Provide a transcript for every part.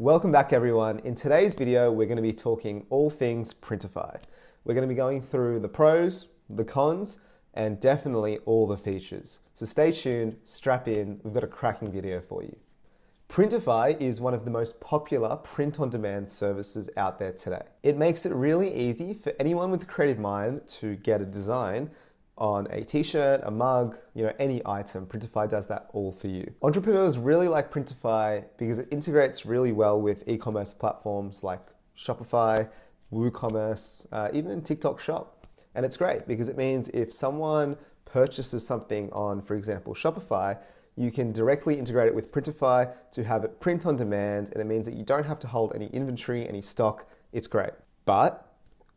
Welcome back everyone. In today's video, we're going to be talking all things Printify. We're going to be going through the pros, the cons, and definitely all the features. So stay tuned, strap in, we've got a cracking video for you. Printify is one of the most popular print-on-demand services out there today. It makes it really easy for anyone with a creative mind to get a design on a t-shirt, a mug, any item. Printify does that all for you. Entrepreneurs really like Printify because it integrates really well with e-commerce platforms like Shopify, WooCommerce, even TikTok Shop. And it's great because it means if someone purchases something on, for example, Shopify, you can directly integrate it with Printify to have it print on demand, and it means that you don't have to hold any inventory, any stock. It's great. But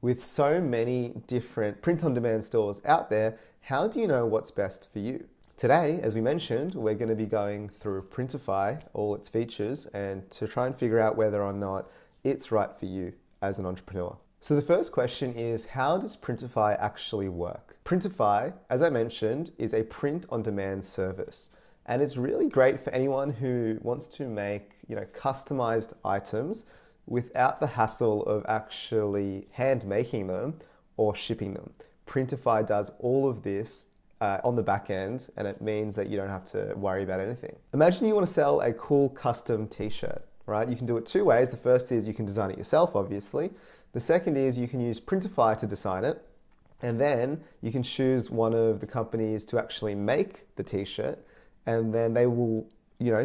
with so many different print-on-demand stores out there, how do you know what's best for you? Today, as we mentioned, we're going to be going through Printify, all its features, and to try and figure out whether or not it's right for you as an entrepreneur. So the first question is, how does Printify actually work? Printify, as I mentioned, is a print-on-demand service. And it's really great for anyone who wants to make, customized items without the hassle of actually hand making them or shipping them. Printify does all of this on the back end, and it means that you don't have to worry about anything. Imagine you want to sell a cool custom t-shirt, right? You can do it two ways. The first is you can design it yourself, obviously. The second is you can use Printify to design it, and then you can choose one of the companies to actually make the t-shirt, and then they will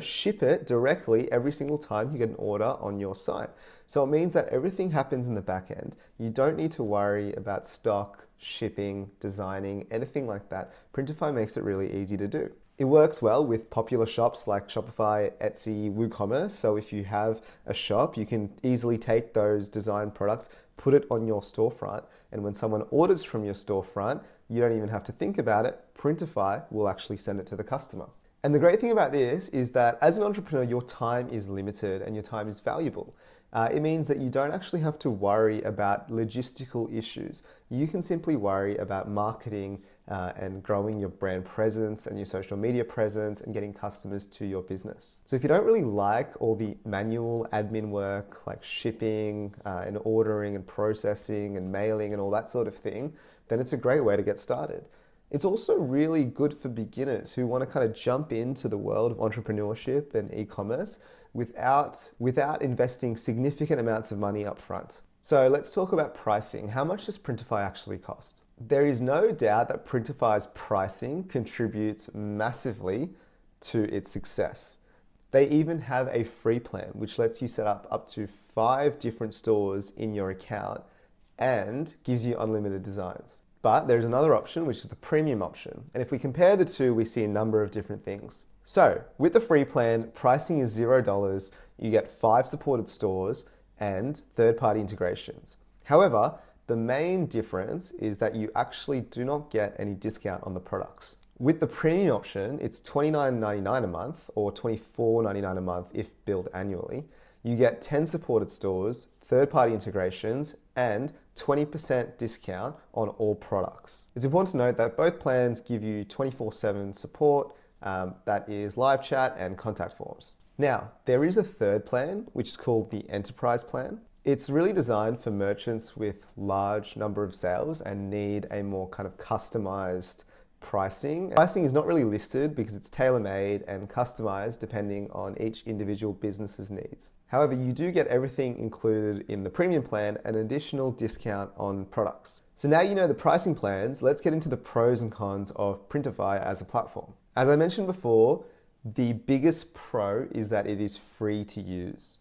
ship it directly every single time you get an order on your site. So it means that everything happens in the back end. You don't need to worry about stock, shipping, designing, anything like that. Printify makes it really easy to do. It works well with popular shops like Shopify, Etsy, WooCommerce. So if you have a shop, you can easily take those design products, put it on your storefront, and when someone orders from your storefront, you don't even have to think about it. Printify will actually send it to the customer. And the great thing about this is that as an entrepreneur, your time is limited and your time is valuable. It means that you don't actually have to worry about logistical issues. You can simply worry about marketing and growing your brand presence and your social media presence and getting customers to your business. So if you don't really like all the manual admin work like shipping and ordering and processing and mailing and all that sort of thing, then it's a great way to get started. It's also really good for beginners who want to kind of jump into the world of entrepreneurship and e-commerce without investing significant amounts of money up front. So let's talk about pricing. How much does Printify actually cost? There is no doubt that Printify's pricing contributes massively to its success. They even have a free plan, which lets you set up to 5 different stores in your account and gives you unlimited designs. But there's another option, which is the premium option. And if we compare the two, we see a number of different things. So with the free plan, pricing is $0. You get 5 supported stores and third-party integrations. However, the main difference is that you actually do not get any discount on the products. With the premium option, it's $29.99 a month or $24.99 a month if billed annually. You get 10 supported stores, third-party integrations, and 20% discount on all products. It's important to note that both plans give you 24/7 support, that is live chat and contact forms. Now, there is a third plan, which is called the Enterprise plan. It's really designed for merchants with large number of sales and need a more kind of customized pricing. Pricing is not really listed because it's tailor-made and customized depending on each individual business's needs. However, you do get everything included in the premium plan, an additional discount on products. So now you know the pricing plans, let's get into the pros and cons of Printify as a platform. As I mentioned before, the biggest pro is that it is free to use.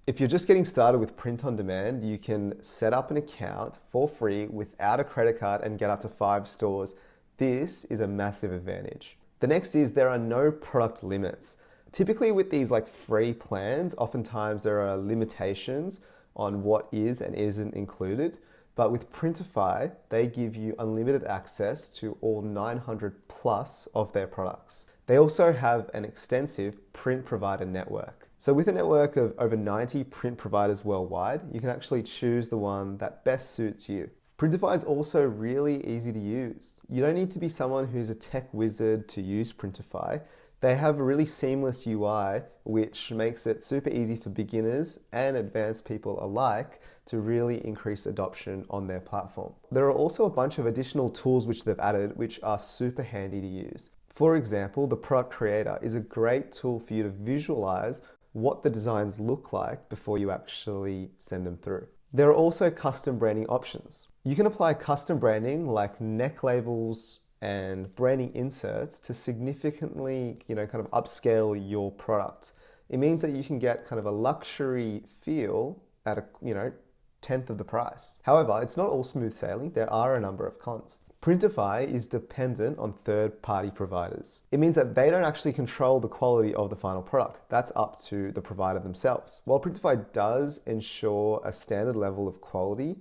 If you're just getting started with print on demand, you can set up an account for free without a credit card and get up to 5 stores. This is a massive advantage. The next is there are no product limits. Typically with these free plans, oftentimes there are limitations on what is and isn't included. But with Printify, they give you unlimited access to all 900 plus of their products. They also have an extensive print provider network. So with a network of over 90 print providers worldwide, you can actually choose the one that best suits you. Printify is also really easy to use. You don't need to be someone who's a tech wizard to use Printify. They have a really seamless UI, which makes it super easy for beginners and advanced people alike to really increase adoption on their platform. There are also a bunch of additional tools which they've added, which are super handy to use. For example, the product creator is a great tool for you to visualize what the designs look like before you actually send them through. There are also custom branding options. You can apply custom branding like neck labels and branding inserts to significantly, kind of upscale your product. It means that you can get kind of a luxury feel at a, tenth of the price. However, it's not all smooth sailing. There are a number of cons. Printify is dependent on third-party providers. It means that they don't actually control the quality of the final product. That's up to the provider themselves. While Printify does ensure a standard level of quality,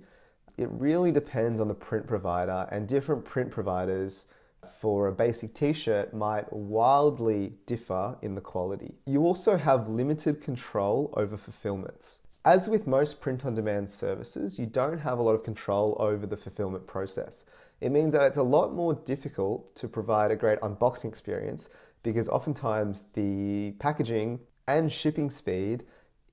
it really depends on the print provider, and different print providers for a basic t-shirt might wildly differ in the quality. You also have limited control over fulfillments. As with most print-on-demand services, you don't have a lot of control over the fulfillment process. It means that it's a lot more difficult to provide a great unboxing experience because oftentimes the packaging and shipping speed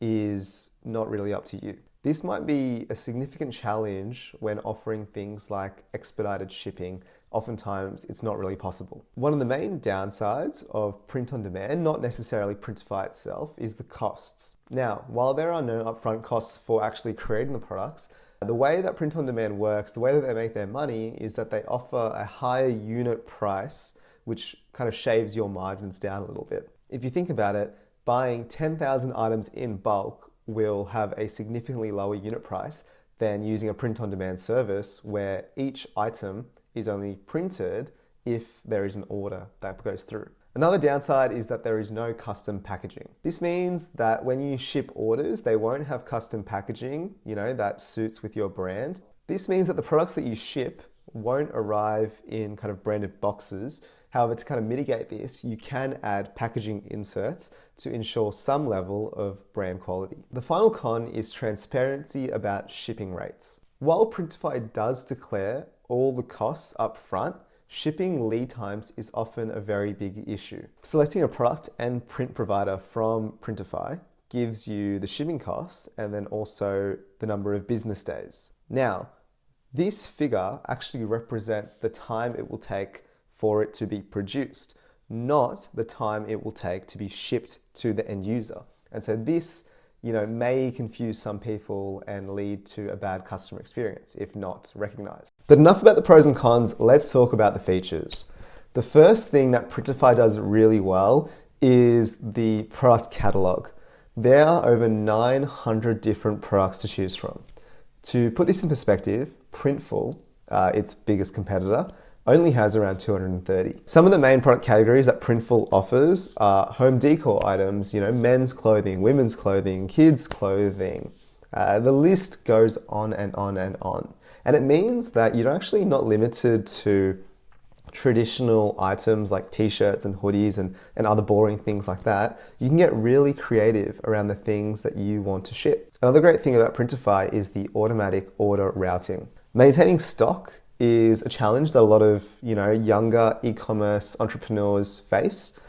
is not really up to you. This might be a significant challenge when offering things like expedited shipping. Oftentimes, it's not really possible. One of the main downsides of print on demand, not necessarily Printify itself, is the costs. Now, while there are no upfront costs for actually creating the products, the way that print on demand works, the way that they make their money is that they offer a higher unit price, which kind of shaves your margins down a little bit. If you think about it, buying 10,000 items in bulk will have a significantly lower unit price than using a print-on-demand service where each item is only printed if there is an order that goes through. Another downside is that there is no custom packaging. This means that when you ship orders, they won't have custom packaging, that suits with your brand. This means that the products that you ship won't arrive in kind of branded boxes. However, to kind of mitigate this, you can add packaging inserts to ensure some level of brand quality. The final con is transparency about shipping rates. While Printify does declare all the costs up front, shipping lead times is often a very big issue. Selecting a product and print provider from Printify gives you the shipping costs and then also the number of business days. Now, this figure actually represents the time it will take for it to be produced, not the time it will take to be shipped to the end user. And so this, may confuse some people and lead to a bad customer experience if not recognized. But enough about the pros and cons, let's talk about the features. The first thing that Printify does really well is the product catalog. There are over 900 different products to choose from. To put this in perspective, Printful, its biggest competitor, only has around 230. Some of the main product categories that Printful offers are home decor items, men's clothing, women's clothing, kids' clothing. The list goes on and on and on. And it means that you're actually not limited to traditional items like t-shirts and hoodies and other boring things like that. You can get really creative around the things that you want to ship. Another great thing about Printify is the automatic order routing. Maintaining stock is a challenge that a lot of younger e-commerce entrepreneurs face.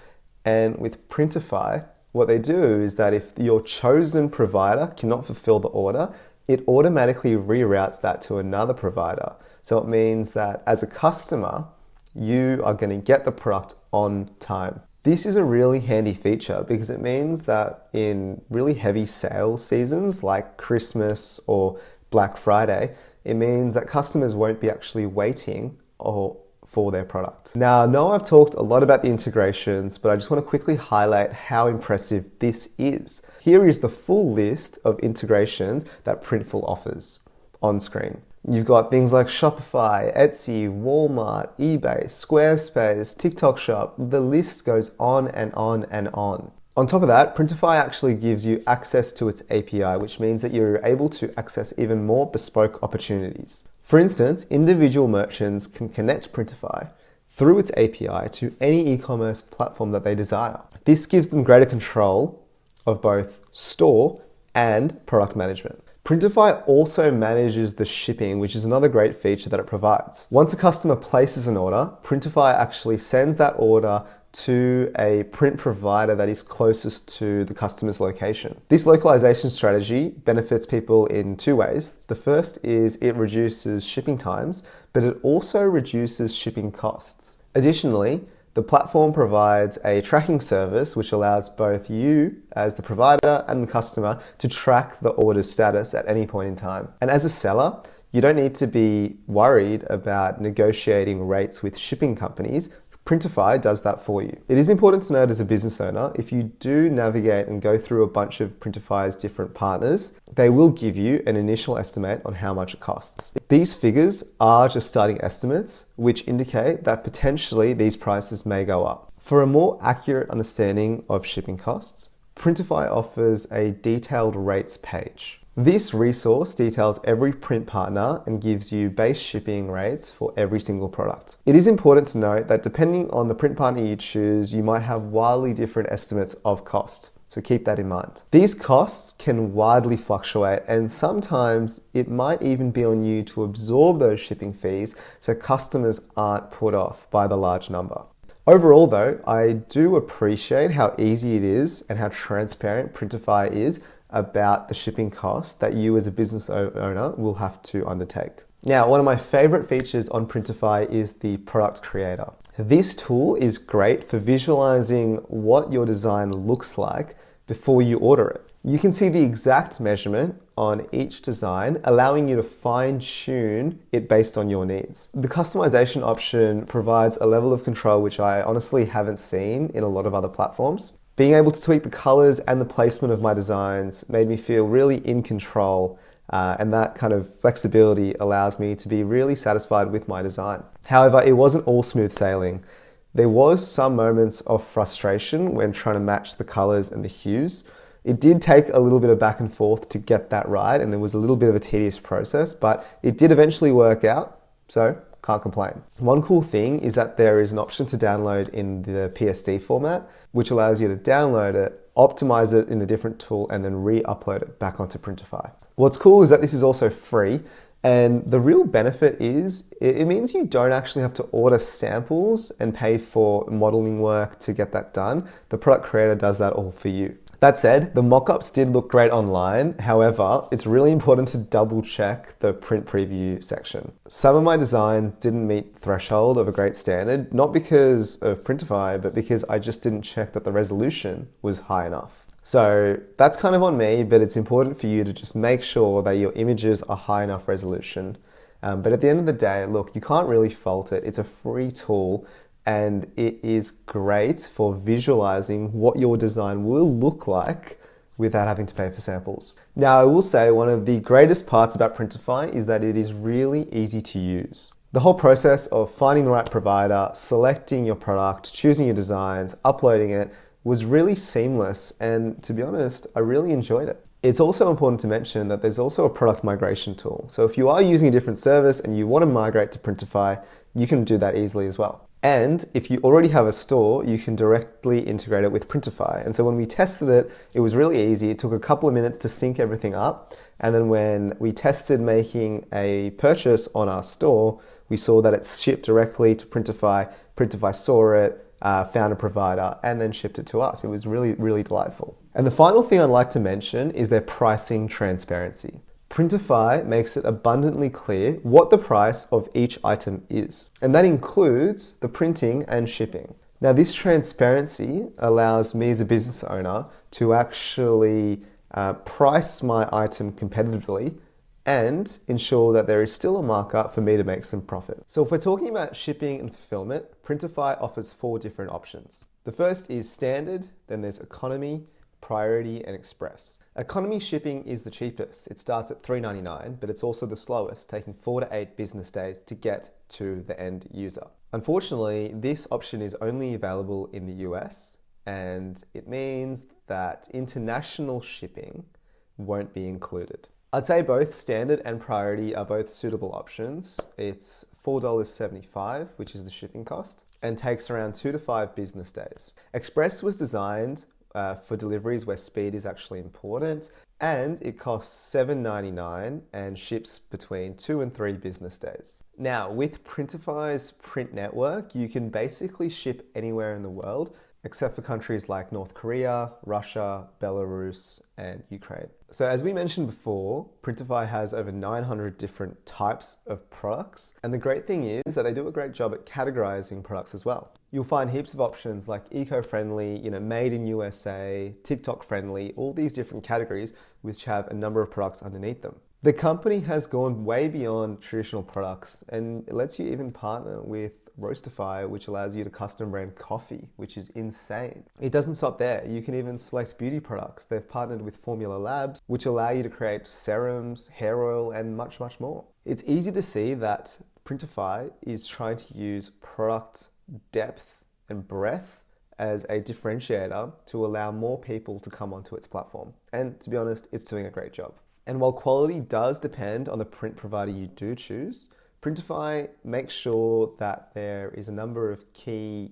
And with Printify, what they do is that if your chosen provider cannot fulfill the order, it automatically reroutes that to another provider. So it means that as a customer, you are going to get the product on time. This is a really handy feature because it means that in really heavy sales seasons like Christmas or Black Friday, it means that customers won't be actually waiting for their product. Now, I know I've talked a lot about the integrations, but I just want to quickly highlight how impressive this is. Here is the full list of integrations that Printful offers on screen. You've got things like Shopify, Etsy, Walmart, eBay, Squarespace, TikTok Shop. The list goes on and on and on. On top of that, Printify actually gives you access to its API, which means that you're able to access even more bespoke opportunities. For instance, individual merchants can connect Printify through its API to any e-commerce platform that they desire. This gives them greater control of both store and product management. Printify also manages the shipping, which is another great feature that it provides. Once a customer places an order, Printify actually sends that order to a print provider that is closest to the customer's location. This localization strategy benefits people in two ways. The first is it reduces shipping times, but it also reduces shipping costs. Additionally, the platform provides a tracking service which allows both you as the provider and the customer to track the order's status at any point in time. And as a seller, you don't need to be worried about negotiating rates with shipping companies. Printify does that for you. It is important to note as a business owner, if you do navigate and go through a bunch of Printify's different partners, they will give you an initial estimate on how much it costs. These figures are just starting estimates, which indicate that potentially these prices may go up. For a more accurate understanding of shipping costs, Printify offers a detailed rates page. This resource details every print partner and gives you base shipping rates for every single product. It is important to note that depending on the print partner you choose, you might have wildly different estimates of cost. So keep that in mind. These costs can widely fluctuate, and sometimes it might even be on you to absorb those shipping fees so customers aren't put off by the large number. Overall though, I do appreciate how easy it is and how transparent Printify is about the shipping cost that you as a business owner will have to undertake. Now, one of my favorite features on Printify is the product creator. This tool is great for visualizing what your design looks like before you order it. You can see the exact measurement on each design, allowing you to fine-tune it based on your needs. The customization option provides a level of control which I honestly haven't seen in a lot of other platforms. Being able to tweak the colors and the placement of my designs made me feel really in control, and that kind of flexibility allows me to be really satisfied with my design. However, it wasn't all smooth sailing. There was some moments of frustration when trying to match the colors and the hues. It did take a little bit of back and forth to get that right, and it was a little bit of a tedious process, but it did eventually work out, so can't complain. One cool thing is that there is an option to download in the PSD format, which allows you to download it, optimize it in a different tool, and then re-upload it back onto Printify. What's cool is that this is also free, and the real benefit is it means you don't actually have to order samples and pay for modeling work to get that done. The product creator does that all for you. That said, the mockups did look great online. However, it's really important to double check the print preview section. Some of my designs didn't meet the threshold of a great standard, not because of Printify, but because I just didn't check that the resolution was high enough. So that's kind of on me, but it's important for you to just make sure that your images are high enough resolution. But at the end of the day, look, you can't really fault it. It's a free tool, and it is great for visualizing what your design will look like without having to pay for samples. Now, I will say one of the greatest parts about Printify is that it is really easy to use. The whole process of finding the right provider, selecting your product, choosing your designs, uploading it was really seamless, and to be honest, I really enjoyed it. It's also important to mention that there's also a product migration tool. So if you are using a different service and you want to migrate to Printify, you can do that easily as well. And if you already have a store, you can directly integrate it with Printify. And so when we tested it, it was really easy. It took a couple of minutes to sync everything up. And then when we tested making a purchase on our store, we saw that it's shipped directly to Printify. Printify saw it, found a provider, and then shipped it to us. It was really, really delightful. And the final thing I'd like to mention is their pricing transparency. Printify makes it abundantly clear what the price of each item is, and that includes the printing and shipping. Now, this transparency allows me as a business owner to actually price my item competitively and ensure that there is still a markup for me to make some profit. So if we're talking about shipping and fulfillment, Printify offers 4 different options. The first is standard, then there's economy, priority, and express. Economy shipping is the cheapest. It starts at $3.99, but it's also the slowest, taking 4 to 8 business days to get to the end user. Unfortunately, this option is only available in the US, and it means that international shipping won't be included. I'd say both standard and priority are both suitable options. It's $4.75, which is the shipping cost, and takes around 2 to 5 business days. Express was designed for deliveries where speed is actually important, and it costs $7.99 and ships between 2 and 3 business days. Now, with Printify's print network, you can basically ship anywhere in the world, except for countries like North Korea, Russia, Belarus, and Ukraine. So as we mentioned before, Printify has over 900 different types of products. And the great thing is that they do a great job at categorizing products as well. You'll find heaps of options like eco-friendly, made in USA, TikTok friendly, all these different categories which have a number of products underneath them. The company has gone way beyond traditional products, and it lets you even partner with Roastify, which allows you to custom brand coffee, which is insane. It doesn't stop there. You can even select beauty products. They've partnered with Formula Labs, which allow you to create serums, hair oil, and much, much more. It's easy to see that Printify is trying to use product depth and breadth as a differentiator to allow more people to come onto its platform. And to be honest, it's doing a great job. And while quality does depend on the print provider you do choose, Printify makes sure that there is a number of key,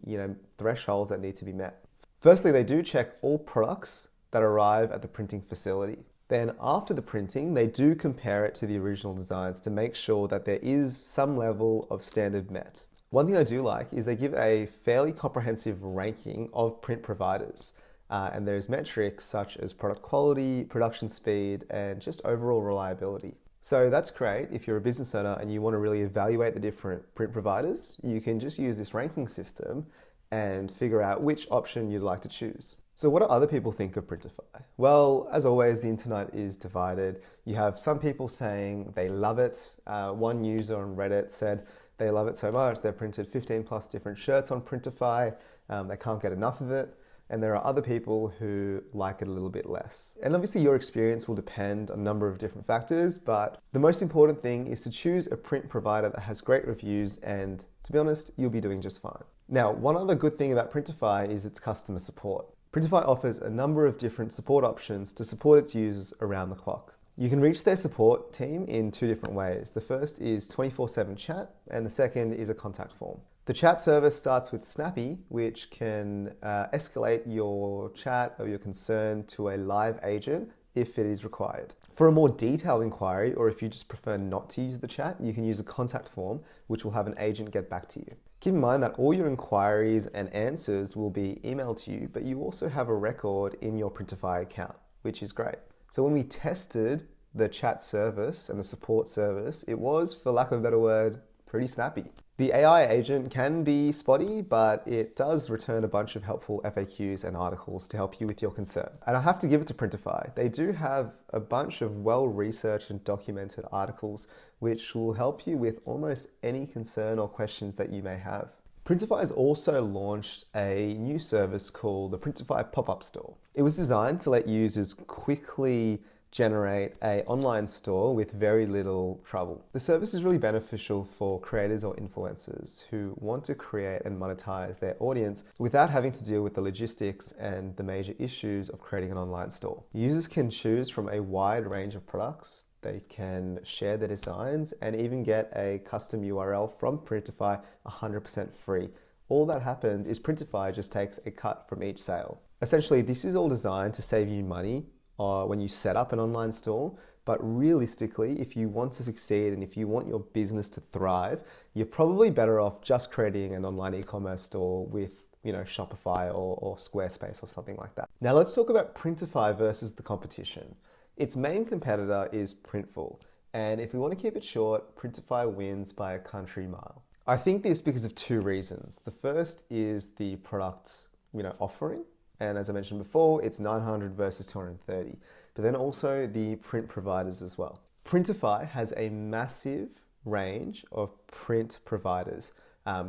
thresholds that need to be met. Firstly, they do check all products that arrive at the printing facility. Then after the printing, they do compare it to the original designs to make sure that there is some level of standard met. One thing I do like is they give a fairly comprehensive ranking of print providers. And there's metrics such as product quality, production speed, and just overall reliability. So that's great. If you're a business owner and you want to really evaluate the different print providers, you can just use this ranking system and figure out which option you'd like to choose. So what do other people think of Printify? Well, as always, the internet is divided. You have some people saying they love it. One user on Reddit said they love it so much, they've printed 15 plus different shirts on Printify. They can't get enough of it. And there are other people who like it a little bit less. And obviously your experience will depend on a number of different factors, but the most important thing is to choose a print provider that has great reviews, and to be honest, you'll be doing just fine. Now, one other good thing about Printify is its customer support. Printify offers a number of different support options to support its users around the clock. You can reach their support team in 2 different ways. The first is 24/7 chat, and the second is a contact form. The chat service starts with Snappy, which can escalate your chat or your concern to a live agent if it is required. For a more detailed inquiry, or if you just prefer not to use the chat, you can use a contact form, which will have an agent get back to you. Keep in mind that all your inquiries and answers will be emailed to you, but you also have a record in your Printify account, which is great. So when we tested the chat service and the support service, it was, for lack of a better word, pretty snappy. The AI agent can be spotty, but it does return a bunch of helpful FAQs and articles to help you with your concern. And I have to give it to Printify. They do have a bunch of well-researched and documented articles which will help you with almost any concern or questions that you may have. Printify has also launched a new service called the Printify Pop-Up Store. It was designed to let users quickly generate an online store with very little trouble. The service is really beneficial for creators or influencers who want to create and monetize their audience without having to deal with the logistics and the major issues of creating an online store. Users can choose from a wide range of products. They can share their designs and even get a custom URL from Printify 100% free. All that happens is Printify just takes a cut from each sale. Essentially, this is all designed to save you money when you set up an online store, but realistically, if you want to succeed and if you want your business to thrive, you're probably better off just creating an online e-commerce store with Shopify or Squarespace or something like that. Now let's talk about Printify versus the competition. Its main competitor is Printful, and if we want to keep it short, Printify wins by a country mile. I think this because of 2 reasons. The first is the product offering. And as I mentioned before, it's 900 versus 230. But then also the print providers as well. Printify has a massive range of print providers.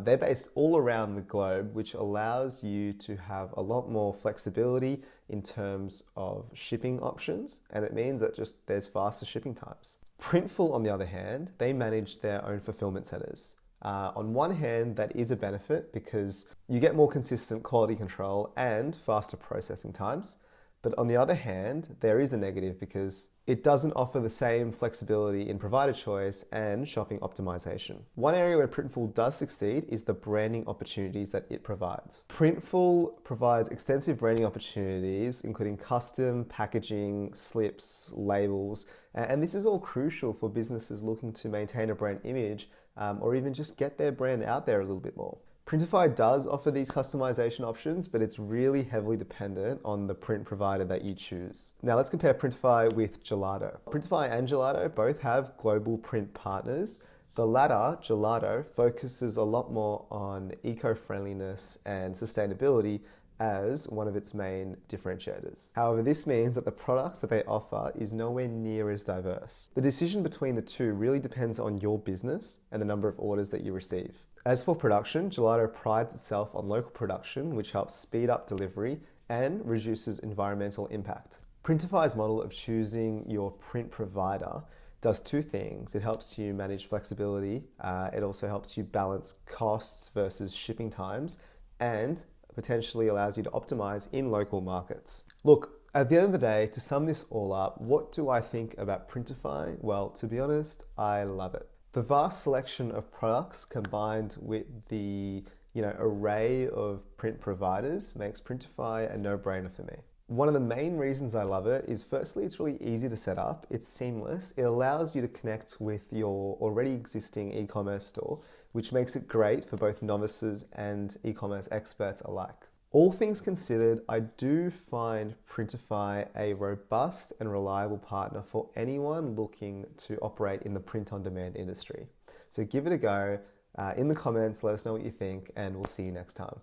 They're based all around the globe, which allows you to have a lot more flexibility in terms of shipping options. And it means that there's faster shipping times. Printful, on the other hand, they manage their own fulfillment centers. On one hand, that is a benefit because you get more consistent quality control and faster processing times. But on the other hand, there is a negative because it doesn't offer the same flexibility in provider choice and shopping optimization. One area where Printful does succeed is the branding opportunities that it provides. Printful provides extensive branding opportunities, including custom packaging, slips, labels, and this is all crucial for businesses looking to maintain a brand image or even just get their brand out there a little bit more. Printify does offer these customization options, but it's really heavily dependent on the print provider that you choose. Now let's compare Printify with Gelato. Printify and Gelato both have global print partners. The latter, Gelato, focuses a lot more on eco-friendliness and sustainability as one of its main differentiators. However, this means that the products that they offer is nowhere near as diverse. The decision between the two really depends on your business and the number of orders that you receive. As for production, Gelato prides itself on local production, which helps speed up delivery and reduces environmental impact. Printify's model of choosing your print provider does two things. It helps you manage flexibility, it also helps you balance costs versus shipping times, and potentially allows you to optimize in local markets. Look, at the end of the day, to sum this all up, what do I think about Printify? Well, to be honest, I love it. The vast selection of products combined with the array of print providers makes Printify a no-brainer for me. One of the main reasons I love it is firstly, it's really easy to set up, it's seamless, it allows you to connect with your already existing e-commerce store, which makes it great for both novices and e-commerce experts alike. All things considered, I do find Printify a robust and reliable partner for anyone looking to operate in the print-on-demand industry. So give it a go. In the comments, let us know what you think, and we'll see you next time.